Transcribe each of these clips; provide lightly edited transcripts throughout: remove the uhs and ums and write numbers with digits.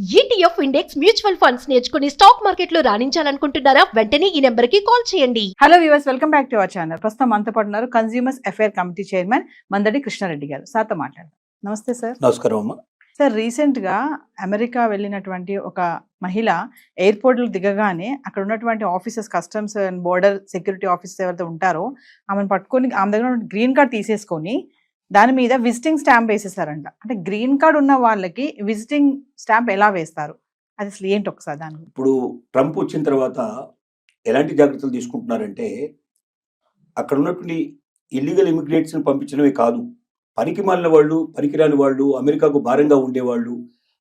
ETF index mutual funds నేర్చుకుని stock market లో రాణించాలనుకుంటున్నారా? వెంటనే ఈ నెంబర్ కి కాల్ చేయండి. Hello viewers, welcome back to our channel. ప్రస్తుతం మనతో పాటు ఉన్నారు consumers affair committee chairman Mandadi Krishna Reddy గారు. సార్తో మాట్లాడదాం. నమస్తే సార్. నమస్కారం అమ్మా. సార్, రీసెంట్ గా అమెరికా వెళ్ళినటువంటి ఒక మహిళ ఎయిర్పోర్ట్ లో దిగగానే అక్కడ ఉన్నటువంటి officers, customs and border security officers ఎవరైతే ఉంటారో ఆమెను పట్టుకొని ఆమె దగ్గర గ్రీన్ కార్డ్ తీసేసుకొని దాని మీద విజిటింగ్ స్టాంప్ వేసేసారంట. అంటే గ్రీన్ కార్డ్ ఉన్న వాళ్ళకి విజిటింగ్ స్టాంప్ ఎలా వేస్తారు, అది అసలు ఏంటి ఒకసారి దాని గురించి? ఇప్పుడు ట్రంప్ వచ్చిన తర్వాత ఎలాంటి జాగ్రత్తలు తీసుకుంటున్నారంటే, అక్కడ ఉన్నటువంటి ఇల్లీగల్ ఇమిగ్రేట్స్ని పంపించడమే కాదు, పనికి మాలిన వాళ్ళు, పనికిరాని వాళ్ళు, అమెరికాకు భారంగా ఉండేవాళ్ళు,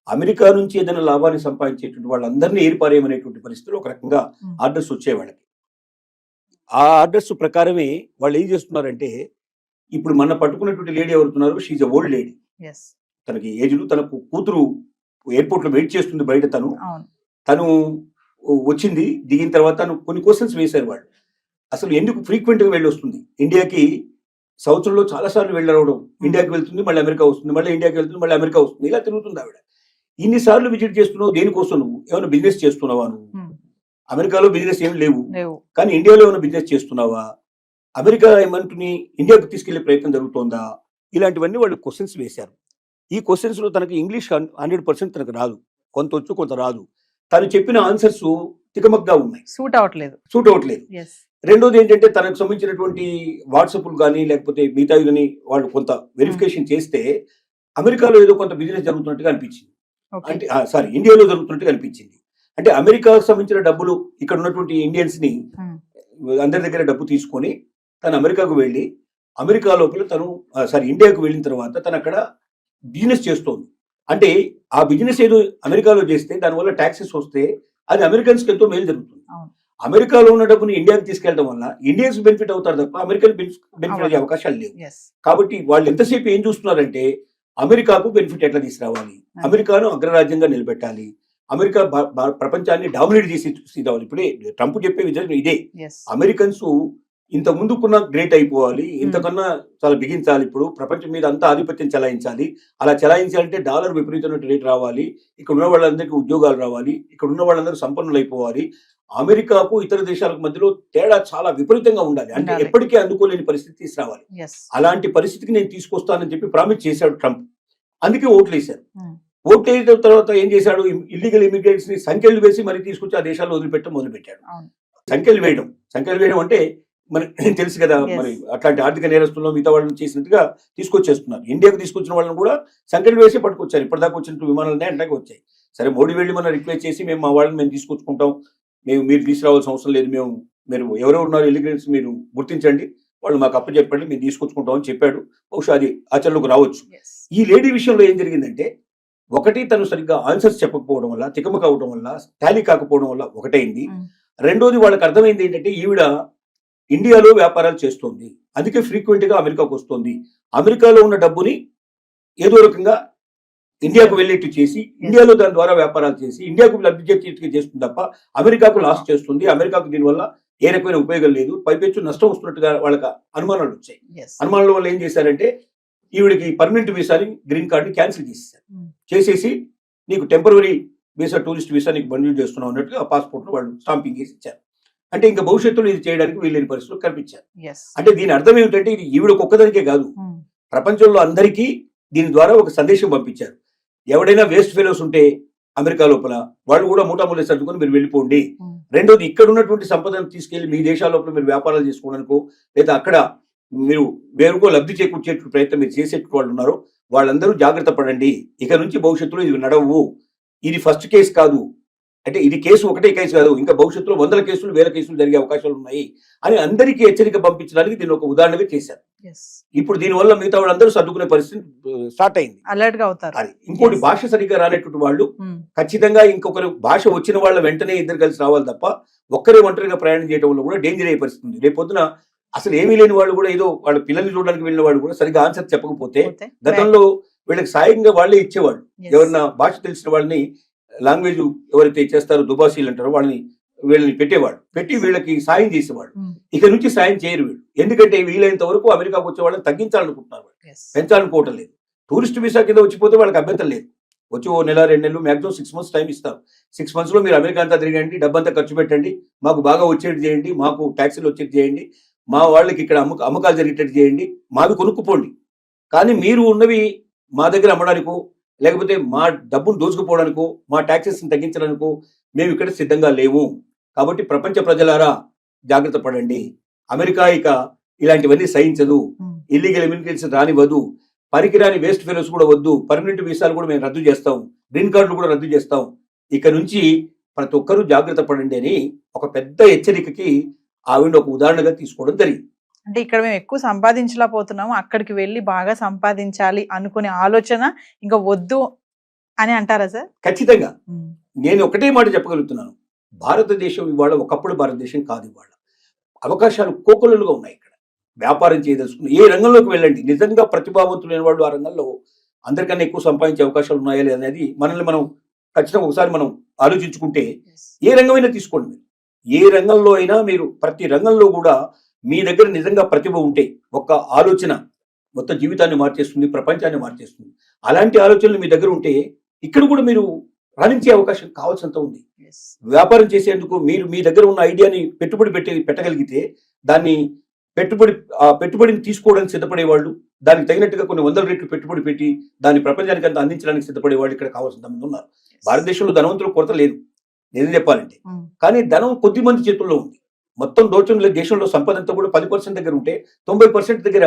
అమెరికా నుంచి ఏదైనా లాభాన్ని సంపాదించేటువంటి వాళ్ళందరినీ ఏర్పారేయమనేటువంటి పరిస్థితులు ఒక రకంగా ఆర్డర్స్ వచ్చాయి వాళ్ళకి. ఆ ఆర్డర్స్ ప్రకారమే వాళ్ళు ఏం చేస్తున్నారంటే, ఇప్పుడు మన పట్టుకున్నటువంటి లేడీ ఎవరుతున్నారు, షీఈ్ ఎ ఓల్డ్ లేడీ. తనకి ఏజ్లు, తనకు కూతురు ఎయిర్పోర్ట్ లో వెయిట్ చేస్తుంది బయట. తను వచ్చింది, దిగిన తర్వాత తను కొన్ని క్వశ్చన్స్ వేశారు వాళ్ళు. అసలు ఎందుకు ఫ్రీక్వెంట్ గా వెళ్ళి వస్తుంది ఇండియాకి? సంవత్సరంలో చాలా సార్లు వెళ్ళరవడం, ఇండియాకి వెళ్తుంది, మళ్ళీ అమెరికా వస్తుంది, మళ్ళీ ఇండియాకి వెళ్తుంది, మళ్ళీ అమెరికా వస్తుంది, ఇలా తిరుగుతుంది ఆవిడ. ఇన్నిసార్లు విజిట్ చేస్తున్నావు దేనికోసం? నువ్వు ఏమైనా బిజినెస్ చేస్తున్నావా? నువ్వు అమెరికాలో బిజినెస్ ఏమి లేవు, కానీ ఇండియాలో ఏమైనా బిజినెస్ చేస్తున్నావా? అమెరికా ఏమంటుని ఇండియాకు తీసుకెళ్లే ప్రయత్నం జరుగుతోందా? ఇలాంటివన్నీ వాళ్ళు క్వశ్చన్స్ వేశారు. ఈ క్వశ్చన్స్ లో తనకి ఇంగ్లీష్ 100% తనకు రాదు, కొంత వచ్చు కొంత రాదు. తను చెప్పిన ఆన్సర్స్ తికమగ్గా ఉన్నాయి, సూట్ అవ్వట్లేదు. రెండోది ఏంటంటే, తనకు సంబంధించినటువంటి వాట్సాప్లు కానీ లేకపోతే మిగతావి కానీ వాళ్ళు కొంత వెరిఫికేషన్ చేస్తే అమెరికాలో ఏదో కొంత బిజినెస్ జరుగుతున్నట్టుగా అనిపించింది. అంటే ఇండియాలో జరుగుతున్నట్టుగా అనిపించింది. అంటే అమెరికాకు సంబంధించిన డబ్బులు ఇక్కడ ఉన్నటువంటి ఇండియన్స్ ని అందరి దగ్గర డబ్బు తీసుకొని తను అమెరికాకు వెళ్ళి, అమెరికా లోపల ఇండియాకు వెళ్ళిన తర్వాత తను అక్కడ బిజినెస్ చేస్తోంది. అంటే ఆ బిజినెస్ ఏదో అమెరికాలో చేస్తే దానివల్ల ట్యాక్సెస్ వస్తే అది అమెరికన్స్కి ఎంతో మేలు జరుగుతుంది. అమెరికాలో ఉన్న డబ్బుని ఇండియాకి తీసుకెళ్ళడం వల్ల ఇండియన్స్ బెనిఫిట్ అవుతారు తప్ప అమెరికన్ బెనిఫిట్ అయ్యే అవకాశాలు లేవు. కాబట్టి వాళ్ళు ఎంతసేపు ఏం చూస్తున్నారంటే, అమెరికాకు బెనిఫిట్ ఎట్లా తీసుకురావాలి, అమెరికాను అగ్రరాజ్యంగా నిలబెట్టాలి, అమెరికా ప్రపంచాన్ని డామినేట్ చేసి రావాలి. ఇప్పుడే ట్రంప్ చెప్పే విధానం ఇదే. అమెరికన్స్ ఇంత ముందుకున్న గ్రేట్ అయిపోవాలి, ఇంతకన్నా చాలా బిగించాలి, ఇప్పుడు ప్రపంచం మీద అంతా ఆధిపత్యం చెలాయించాలి. అలా చెలాయించాలంటే డాలర్ విపరీతమైన రేట్ రావాలి, ఇక్కడ ఉన్న వాళ్ళందరికీ ఉద్యోగాలు రావాలి, ఇక్కడ ఉన్న వాళ్ళందరూ సంపన్నులు అయిపోవాలి. అమెరికాకు ఇతర దేశాలకు మధ్యలో తేడా చాలా విపరీతంగా ఉండాలి, అంటే ఎప్పటికీ అందుకోలేని పరిస్థితి తీసుకురావాలి. అలాంటి పరిస్థితికి నేను తీసుకొస్తానని చెప్పి ప్రామిస్ చేశాడు ట్రంప్. అందుకే ఓట్లు వేశారు. ఓట్లు వేసిన తర్వాత ఏం చేశాడు, ఇల్లీగల్ ఇమిగ్రెంట్స్ ని సంఖ్యలు వేసి మరి తీసుకొచ్చి ఆ దేశాల్లో మొదలుపెట్టాడు. సంఖ్యలు వేయడం అంటే మనకి తెలుసు కదా, మరి అట్లాంటి ఆర్థిక నేరస్తుల్లో మిగతా వాళ్ళని చేసినట్టుగా తీసుకొచ్చేస్తున్నారు. ఇండియాకు తీసుకొచ్చిన వాళ్ళని కూడా సంఖ్యలు వేసి పట్టుకొచ్చారు. ఇప్పటిదాకా వచ్చినట్టు విమానాలనే అట్లాగే వచ్చాయి. సరే, మోడీ వెళ్ళి మనం రిక్వెస్ట్ చేసి మేము మా వాళ్ళని మేము తీసుకొచ్చుకుంటాం, మీరు తీసుకురావాల్సిన అవసరం లేదు, మీరు ఎవరెవరు ఉన్నారు ఇల్లీగల్స్ మీరు గుర్తించండి, వాళ్ళు మాకు అప్పచెప్పండి, మేము తీసుకొచ్చుకుంటాం అని చెప్పాడు. బహుశా అది ఆచరణలోకి రావచ్చు. ఈ లేడీ విషయంలో ఏం జరిగిందంటే, ఒకటి తను సరిగ్గా ఆన్సర్స్ చెప్పకపోవడం వల్ల, తికమక అవడం వల్ల, టాలీ కాకపోవడం వల్ల ఒకటైంది. రెండోది వాళ్ళకి అర్థమైంది ఏంటంటే, ఈవిడ ఇండియాలో వ్యాపారాలు చేస్తోంది, అందుకే ఫ్రీక్వెంట్ గా అమెరికాకు వస్తుంది, అమెరికాలో ఉన్న డబ్బుని ఏదో రకంగా ఇండియాకు వెళ్ళేట్టు చేసి, ఇండియాలో దాని ద్వారా వ్యాపారాలు చేసి ఇండియాకు లబ్ధి చేసేట్టుగా చేస్తుంది తప్ప అమెరికాకు లాస్ చేస్తుంది, అమెరికాకు దీనివల్ల ఏ రకమైన ఉపయోగం లేదు, పైపెచ్చు నష్టం వస్తున్నట్టుగా వాళ్ళకి అనుమానాలు వచ్చాయి. అనుమానాల వల్ల ఏం చేశారంటే, ఈవిడికి పర్మనెంట్ వీసాని, గ్రీన్ కార్డుని క్యాన్సిల్ చేసేసి నీకు టెంపరరీ వీసా, టూరిస్ట్ వీసా నీకు మంజూరు చేస్తున్నావు అన్నట్టుగా ఆ పాస్పోర్ట్ వాళ్ళు స్టాంపింగ్ చేసి ఇచ్చారు. అంటే ఇంకా భవిష్యత్తులో ఇది చేయడానికి వీళ్ళని పరిస్థితులు కల్పించారు. అంటే దీని అర్థం ఏమిటంటే, ఇది ఈవిడకు ఒక్కదానికే కాదు, ప్రపంచంలో అందరికీ దీని ద్వారా ఒక సందేశం పంపించారు. ఎవడైనా వేస్ట్ ఫెలోస్ ఉంటే అమెరికా లోపల వాళ్ళు కూడా మూటామూలే సర్దుకొని మీరు వెళ్ళిపోండి. రెండోది, ఇక్కడ ఉన్నటువంటి సంపదను తీసుకెళ్లి మీ దేశాల లోపల మీరు వ్యాపారాలు చేసుకోవడానికో లేదా అక్కడ మీరు వేరుకో లబ్ధి చేకూర్చే ప్రయత్నం మీరు చేసేట్టు వాళ్ళు ఉన్నారో వాళ్ళందరూ జాగ్రత్త పడండి. ఇక నుంచి భవిష్యత్తులో ఇది నడవు. ఇది ఫస్ట్ కేసు కాదు, అంటే ఇది కేసు ఒకటే కేసు కాదు, ఇంకా భవిష్యత్తులో 100 కేసులు 1000 కేసులు జరిగే అవకాశాలు ఉన్నాయి అని అందరికీ హెచ్చరిక పంపించడానికి దీన్ని ఒక ఉదాహరణగా చేశారు. ఇప్పుడు దీనివల్ల మిగతా వాళ్ళందరూ సర్దుకునే పరిస్థితి స్టార్ట్ అయింది. అలర్ట్ గా అవుతారు. అది ఇంకోటి, భాష సరిగ్గా రానటువంటి వాళ్ళు ఖచ్చితంగా ఇంకొకరు భాష వచ్చిన వాళ్ళ వెంటనే ఇద్దరు కలిసి రావాలి తప్ప ఒక్కరే ఒంటరిగా ప్రయాణం చేయడం వల్ల కూడా డేంజర్ అయ్యే పరిస్థితి ఉంది. రేపొద్దున అసలు ఏమీ లేని వాళ్ళు కూడా, ఏదో వాళ్ళ పిల్లల్ని చూడడానికి వెళ్ళిన వాళ్ళు కూడా సరిగ్గా ఆన్సర్ చెప్పకపోతే, గతంలో వీళ్ళకి సాయంగా వాళ్ళే ఇచ్చేవాళ్ళు. ఎవరన్నా భాష తెలిసిన వాళ్ళని, లాంగ్వేజ్ ఎవరైతే చేస్తారో దుబాసీలు అంటారో వీళ్ళని పెట్టి వీళ్ళకి సాయం చేసేవాళ్ళు. ఇక నుంచి సాయం చేయరు వీళ్ళు, ఎందుకంటే వీలైనంత వరకు అమెరికాకు వచ్చే వాళ్ళని తగ్గించాలనుకుంటున్నారు, పెంచాలనుకోవటం లేదు. టూరిస్ట్ వీసా కింద వచ్చిపోతే వాళ్ళకి అభ్యంతరం లేదు, వచ్చి ఓ నెల 2 నెలలు మ్యాక్సిమం 6 months టైం ఇస్తాం. 6 months లో మీరు అమెరికా అంతా తిరగండి, డబ్బంతా ఖర్చు పెట్టండి, మాకు బాగా వచ్చేది చేయండి, మాకు ట్యాక్సీలు వచ్చేది చేయండి, మా వాళ్ళకి ఇక్కడ అమ్మకాలు జరిగేటట్టు చేయండి, మావి కొనుక్కుపోండి. కానీ మీరు ఉన్నవి మా దగ్గర అమ్మడానికో లేకపోతే మా డబ్బును దోచుకుపోవడానికో మా ట్యాక్సెస్ని తగ్గించడానికో మేము ఇక్కడ సిద్ధంగా లేవు. కాబట్టి ప్రపంచ ప్రజలారా జాగ్రత్త పడండి. అమెరికా ఇక ఇలాంటివన్నీ సహించదు, ఇల్లీగల్ ఇమిగ్రెంట్స్ రానివ్వదు, పనికిరాని వేస్ట్ ఫెలోస్ కూడా వద్దు, పర్మనెంట్ వీసాలు కూడా మేము రద్దు చేస్తాం, గ్రీన్ కార్డులు కూడా రద్దు చేస్తాం. ఇక నుంచి ప్రతి ఒక్కరూ జాగ్రత్త పడండి అని ఒక పెద్ద హెచ్చరికకి ఆవిడ ఒక ఉదాహరణగా తీసుకోవడం జరిగింది. అంటే ఇక్కడ మేము ఎక్కువ సంపాదించలేకపోతున్నాము, అక్కడికి వెళ్ళి బాగా సంపాదించాలి అనుకునే ఆలోచన ఇంకా వద్దు అని అంటారా సార్? ఖచ్చితంగా. నేను ఒకటే మాట చెప్పగలుగుతున్నాను, భారతదేశం ఇవాళ ఒకప్పుడు భారతదేశం కాదు. ఇవాళ అవకాశాలు కోకొల్లలుగా ఉన్నాయి. ఇక్కడ వ్యాపారం చేయదలుచుకుని ఏ రంగంలోకి వెళ్ళండి, నిజంగా ప్రతిభావంతులైన వాళ్ళు ఆ రంగంలో అందరికన్నా ఎక్కువ సంపాదించే అవకాశాలు ఉన్నాయా లేదా అనేది మనల్ని మనం ఖచ్చితంగా ఒకసారి మనం ఆలోచించుకుంటే, ఏ రంగమైనా తీసుకోండి, ఏ రంగంలో అయినా మీరు ప్రతి రంగంలో కూడా మీ దగ్గర నిజంగా ప్రతిభ ఉంటే ఒక్క ఆలోచన మొత్తం జీవితాన్ని మార్చేస్తుంది, ప్రపంచాన్ని మార్చేస్తుంది. అలాంటి ఆలోచనలు మీ దగ్గర ఉంటే ఇక్కడ కూడా మీరు రాణించే అవకాశం కావాల్సినంత ఉంది. వ్యాపారం చేసేందుకు మీరు మీ దగ్గర ఉన్న ఐడియాని పెట్టుబడి పెట్టగలిగితే దాన్ని పెట్టుబడిని తీసుకోవడానికి సిద్ధపడేవాళ్ళు, దానికి తగినట్టుగా కొన్ని 100 రెట్లు పెట్టుబడి పెట్టి దాన్ని ప్రపంచానికి అంతా అందించడానికి సిద్ధపడేవాళ్ళు ఇక్కడ కావాల్సినంత మంది ఉన్నారు. భారతదేశంలో ధనవంతుల కొరత లేదు నిజం చెప్పాలంటే, కానీ ధనం కొద్ది మంది చేతుల్లో ఉంది. మొత్తం దోచంలో దేశంలో సంపద అంతా కూడా 10% దగ్గర ఉంటే 90% దగ్గర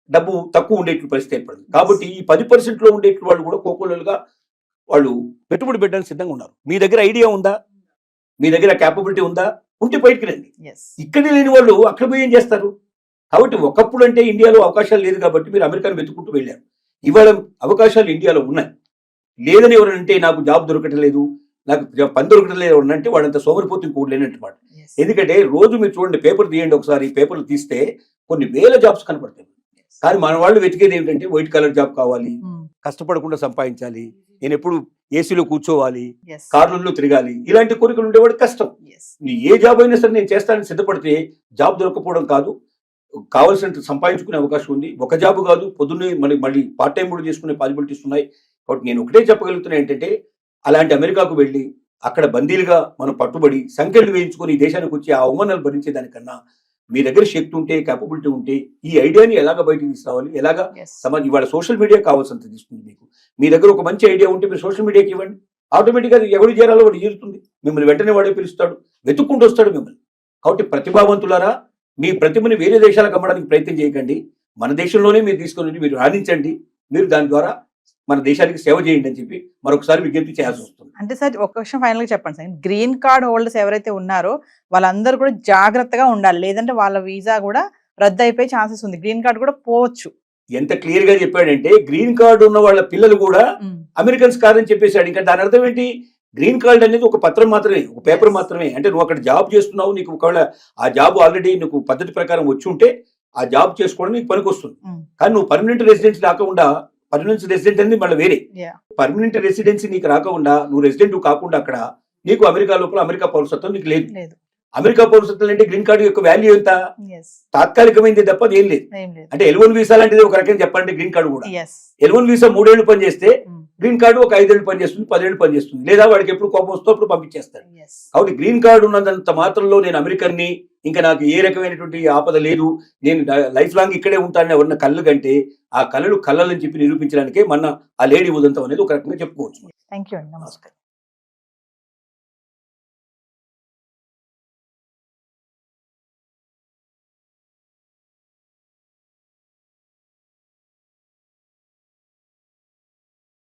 డబ్బు తక్కువ ఉండేట్లు పరిస్థితి ఏర్పడింది. కాబట్టి ఈ 10%లో ఉండేట్లు వాళ్ళు కూడా కోకోలుగా వాళ్ళు పెట్టుబడి పెట్టడానికి సిద్ధంగా ఉన్నారు. మీ దగ్గర ఐడియా ఉందా, మీ దగ్గర క్యాపబిలిటీ ఉందా, ఉంటే బయటికి రండి. ఇక్కడే లేని వాళ్ళు అక్కడ పోయి ఏం చేస్తారు? కాబట్టి ఒకప్పుడు అంటే ఇండియాలో అవకాశాలు లేదు కాబట్టి మీరు అమెరికాను వెతుక్కుంటూ వెళ్ళారు. ఇవాళ అవకాశాలు ఇండియాలో ఉన్నాయి. లేదని ఎవరంటే నాకు జాబ్ దొరకటం లేదు, నాకు పని దొరకటం లేదు అంటే వాళ్ళంతా సోమరిపోతు ఇంకోటి లేనట్టు మాట. ఎందుకంటే రోజు మీరు చూడండి, పేపర్ తీయండి ఒకసారి, పేపర్లు తీస్తే కొన్ని వేల జాబ్స్ కనపడతాయి. కానీ మన వాళ్ళు వెతికేది ఏమిటంటే వైట్ కలర్ జాబ్ కావాలి, కష్టపడకుండా సంపాదించాలి, నేను ఎప్పుడు ఏసీలో కూర్చోవాలి, కార్లలో తిరగాలి, ఇలాంటి కోరికలు ఉండేవాడు కష్టం. ఏ జాబ్ అయినా సరే నేను చేస్తానని సిద్ధపడితే జాబ్ దొరకపోవడం కాదు, కావాల్సినంత సంపాదించుకునే అవకాశం ఉంది. ఒక జాబ్ కాదు, పొద్దున్నే మళ్ళీ పార్ట్ టైం కూడా చేసుకునే పాసిబిలిటీస్ ఉన్నాయి. కాబట్టి నేను ఒకటే చెప్పగలుగుతున్నా ఏంటంటే, అలాంటి అమెరికాకు వెళ్ళి అక్కడ బందీలుగా మనం పట్టుబడి సంఖ్యలు వేయించుకొని ఈ దేశానికి వచ్చి ఆ అవమానాలు భరించేదానికన్నా మీ దగ్గర శక్తి ఉంటే, క్యాపబిలిటీ ఉంటే ఈ ఐడియాని ఎలాగ బయటకు తీసుకురావాలి, ఎలాగా ఇవాళ సోషల్ మీడియా కావాల్సినంత తీసుకుంది. మీకు మీ దగ్గర ఒక మంచి ఐడియా ఉంటే మీరు సోషల్ మీడియాకి ఇవ్వండి, ఆటోమేటిక్గా ఎవరు చేరాలో వాడు చేరుతుంది, మిమ్మల్ని వెంటనే వాడే పిలుస్తాడు, వెతుక్కుంటూ వస్తాడు మిమ్మల్ని. కాబట్టి ప్రతిభావంతులారా, మీ ప్రతిభని వేరే దేశాలకు అమ్మడానికి ప్రయత్నం చేయకండి, మన దేశంలోనే మీరు తీసుకొని మీరు రాణించండి, మీరు దాని ద్వారా మన దేశానికి సేవ చేయండి అని చెప్పి మరొకసారి విజ్ఞప్తి చేయాల్సి వస్తుంది. అంటే సార్ ఒక విషయం ఫైనల్ గా చెప్పండి సార్, గ్రీన్ కార్డ్ హోల్డర్స్ ఎవరైతే ఉన్నారో వాళ్ళందరూ కూడా జాగ్రత్తగా ఉండాలి, లేదంటే వాళ్ళ వీసా కూడా రద్దు అయిపోయే ఛాన్సెస్ ఉంది, గ్రీన్ కార్డ్ కూడా పోవచ్చు. ఎంత క్లియర్ గా చెప్పాడంటే, గ్రీన్ కార్డు ఉన్న వాళ్ళ పిల్లలు కూడా అమెరికన్స్ కాదని చెప్పేశాడు. ఇంకా దాని అర్థం ఏంటి? గ్రీన్ కార్డ్ అనేది ఒక పత్రం మాత్రమే, ఒక పేపర్ మాత్రమే. అంటే నువ్వు అక్కడ జాబ్ చేస్తున్నావు, నీకు ఒకవేళ ఆ జాబ్ ఆల్రెడీ నీకు పద్ధతి ప్రకారం వచ్చి ఉంటే ఆ జాబ్ చేసుకోవడం నీకు పనికి వస్తుంది. కానీ నువ్వు పర్మనెంట్ రెసిడెన్స్ రాకుండా, పర్మనెంట్ రెసిడెంట్ అనేది మళ్ళీ వేరే, పర్మనెంట్ రెసిడెన్సీ నీకు రాకుండా, నువ్వు రెసిడెంట్ కాకుండా అక్కడ నీకు అమెరికా లోపల అమెరికా పౌరసత్వం నీకు లేదు. అమెరికా పౌరసత్వం అంటే గ్రీన్ కార్డు యొక్క వాల్యూ ఎంత? తాత్కాలికమైంది తప్ప ఏం లేదు. అంటే L1 వీసా లాంటిది ఒక రకంగా చెప్పాలంటే గ్రీన్ కార్డు కూడా. L1 వీసా 3 ఏళ్ళు పనిచేస్తే గ్రీన్ కార్డు ఒక 5 ఏళ్ళు పనిచేస్తుంది, 10 ఏళ్ళు పనిచేస్తుంది, లేదా వాడికి ఎప్పుడు కోపం వస్తే అప్పుడు పంపించేస్తాడు. కాబట్టి గ్రీన్ కార్డు ఉన్నంత మాత్రంలో నేను అమెరికన్ని, ఇంకా నాకు ఏ రకమైనటువంటి ఆపద లేదు, నేను లైఫ్ లాంగ్ ఇక్కడే ఉంటానని ఎవరన్నా కళ్ళు కంటే ఆ కళలు కళ్ళని చెప్పి నిరూపించడానికే మన ఆ లేడీ ఉదంతం అనేది ఒక రకంగా చెప్పుకోవచ్చు. థ్యాంక్ యూ అండి, నమస్కారం.